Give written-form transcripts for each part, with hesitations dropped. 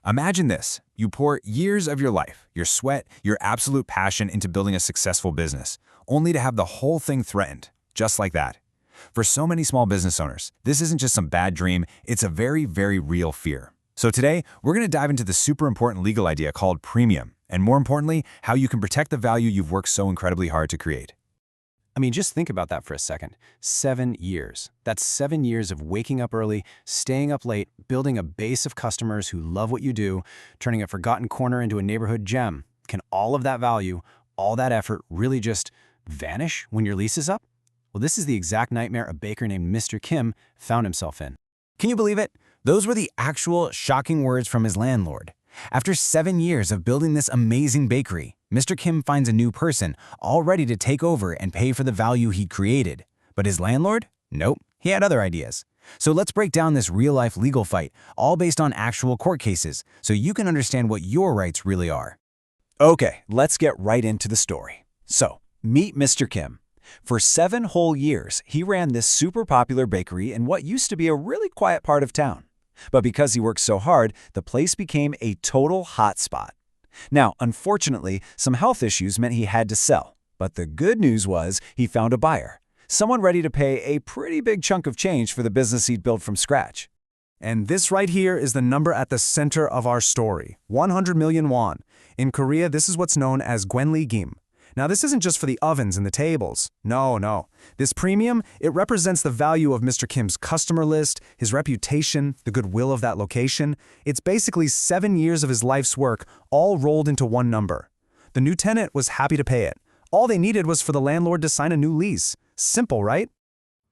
Imagine this. You pour years of your life, your sweat, your absolute passion into building a successful business, only to have the whole thing threatened, just like that. For so many small business owners, this isn't just some bad dream, it's a very, very real fear. So today, we're going to dive into the super important legal idea called premium, and more importantly, how you can protect the value you've worked so incredibly hard to create. I mean, just think about that for a second. 7 years. That's 7 years of waking up early, staying up late, building a base of customers who love what you do, turning a forgotten corner into a neighborhood gem. Can all of that value, all that effort really just vanish when your lease is up? Well, this is the exact nightmare a baker named Mr. Kim found himself in. Can you believe it? Those were the actual shocking words from his landlord. After 7 years of building this amazing bakery, Mr. Kim finds a new person, all ready to take over and pay for the value he created. But his landlord? Nope, he had other ideas. So let's break down this real-life legal fight, all based on actual court cases, so you can understand what your rights really are. Okay, let's get right into the story. So, meet Mr. Kim. For 7 whole years, he ran this super popular bakery in what used to be a really quiet part of town. But because he worked so hard, the place became a total hotspot. Now, unfortunately, some health issues meant he had to sell. But the good news was he found a buyer, someone ready to pay a pretty big chunk of change for the business he'd built from scratch. And this right here is the number at the center of our story, 100 million won. In Korea, this is what's known as Gwenli Gim. Now, this isn't just for the ovens and the tables. No. This premium, it represents the value of Mr. Kim's customer list, his reputation, the goodwill of that location. It's basically 7 years of his life's work, all rolled into one number. The new tenant was happy to pay it. All they needed was for the landlord to sign a new lease. Simple, right?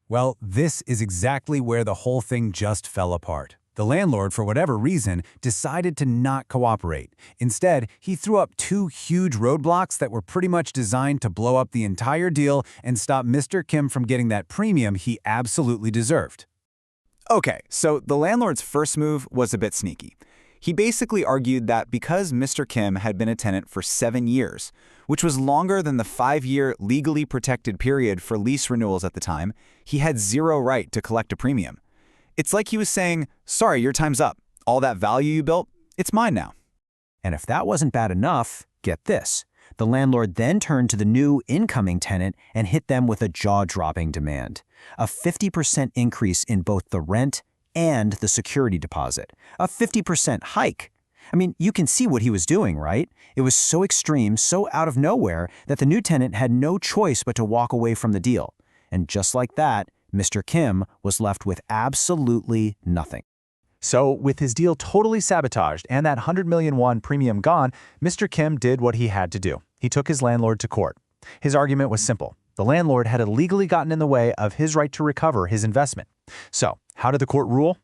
Well, this is exactly where the whole thing just fell apart. The landlord, for whatever reason, decided to not cooperate. Instead, he threw up 2 huge roadblocks that were pretty much designed to blow up the entire deal and stop Mr. Kim from getting that premium he absolutely deserved. Okay, so the landlord's first move was a bit sneaky. He basically argued that because Mr. Kim had been a tenant for 7 years, which was longer than the 5-year legally protected period for lease renewals at the time, he had zero right to collect a premium. It's like he was saying, sorry, your time's up. All that value you built, it's mine now. And if that wasn't bad enough, get this. The landlord then turned to the new incoming tenant and hit them with a jaw-dropping demand. A 50% increase in both the rent and the security deposit. A 50% hike. I mean, you can see what he was doing, right? It was so extreme, so out of nowhere, that the new tenant had no choice but to walk away from the deal. And just like that, Mr. Kim was left with absolutely nothing. So, with his deal totally sabotaged and that 100 million won premium gone, Mr. Kim did what he had to do. He took his landlord to court. His argument was simple. The landlord had illegally gotten in the way of his right to recover his investment. So, how did the court rule?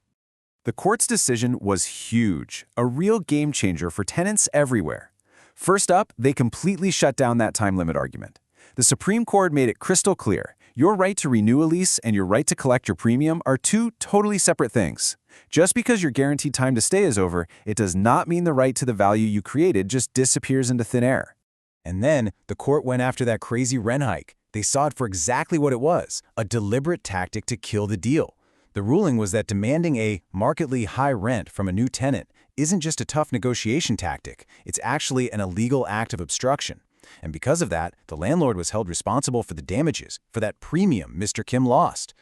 The court's decision was huge, a real game changer for tenants everywhere. First up, they completely shut down that time limit argument. The Supreme Court made it crystal clear. Your right to renew a lease and your right to collect your premium are 2 totally separate things. Just because your guaranteed time to stay is over, it does not mean the right to the value you created just disappears into thin air. And then, the court went after that crazy rent hike. They saw it for exactly what it was, a deliberate tactic to kill the deal. The ruling was that demanding a markedly high rent from a new tenant isn't just a tough negotiation tactic, it's actually an illegal act of obstruction. And because of that, the landlord was held responsible for the damages, for that premium Mr. Kim lost.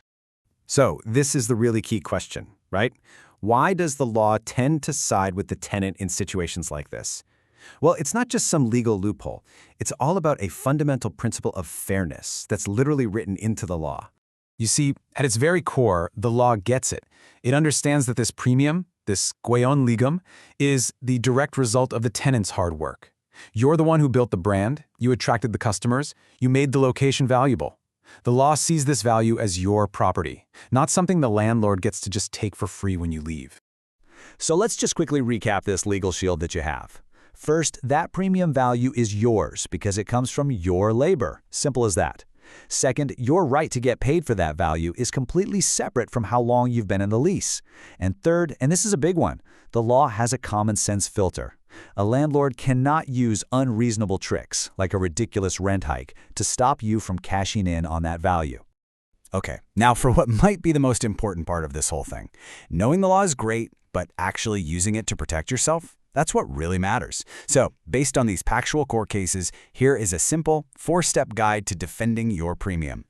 So, this is the really key question, right? Why does the law tend to side with the tenant in situations like this? Well, it's not just some legal loophole. It's all about a fundamental principle of fairness that's literally written into the law. You see, at its very core, the law gets it. It understands that this premium, this gweon ligum, is the direct result of the tenant's hard work. You're the one who built the brand, you attracted the customers, you made the location valuable. The law sees this value as your property, not something the landlord gets to just take for free when you leave. So let's just quickly recap this legal shield that you have. First, that premium value is yours because it comes from your labor. Simple as that. Second, your right to get paid for that value is completely separate from how long you've been in the lease. And third, and this is a big one, the law has a common sense filter. A landlord cannot use unreasonable tricks, like a ridiculous rent hike, to stop you from cashing in on that value. Okay, now for what might be the most important part of this whole thing. Knowing the law is great, but actually using it to protect yourself? That's what really matters. So, based on these factual court cases, here is a simple 4-step guide to defending your premium.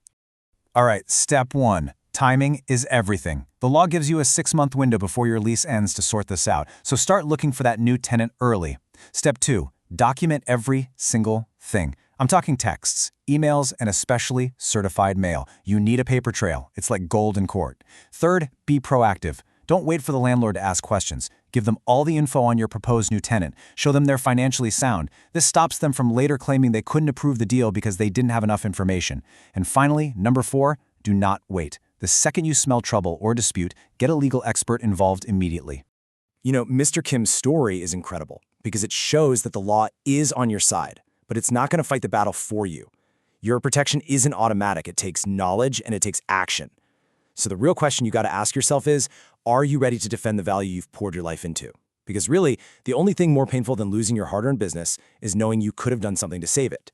All right, step 1. Timing is everything. The law gives you a 6-month window before your lease ends to sort this out, so start looking for that new tenant early. Step 2. Document every single thing. I'm talking texts, emails, and especially certified mail. You need a paper trail. It's like gold in court. Third, be proactive. Don't wait for the landlord to ask questions. Give them all the info on your proposed new tenant. Show them they're financially sound. This stops them from later claiming they couldn't approve the deal because they didn't have enough information. And finally, number 4, do not wait. The second you smell trouble or dispute, get a legal expert involved immediately. You know, Mr. Kim's story is incredible because it shows that the law is on your side, but it's not going to fight the battle for you. Your protection isn't automatic. It takes knowledge and it takes action. So the real question you got to ask yourself is, are you ready to defend the value you've poured your life into? Because really, the only thing more painful than losing your hard-earned business is knowing you could have done something to save it.